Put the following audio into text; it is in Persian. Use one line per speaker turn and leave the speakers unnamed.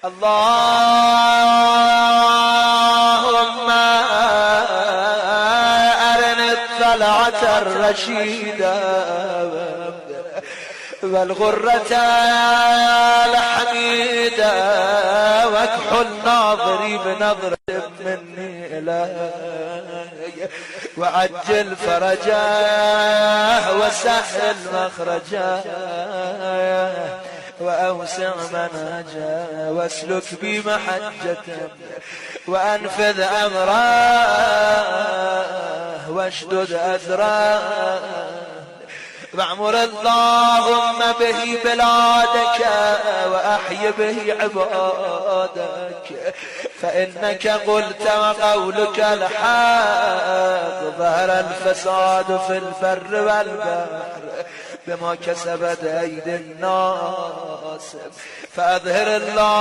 اللهم أرنا الطلعة الرشيدة والغرة الحميدة واكحل ناظري بنظرة مني إليك وعجل فرجاه وسهل مخرجاه وأوسع منهجه واسلك بي محجته وأنفذ أمره واشدد أزره واعمر اللهم به بلادك وأحي به عبادك فإنك قلت وقولك الحق ظهر الفساد في البر والبحر بما كسبت أيدي الناس فأظهر الله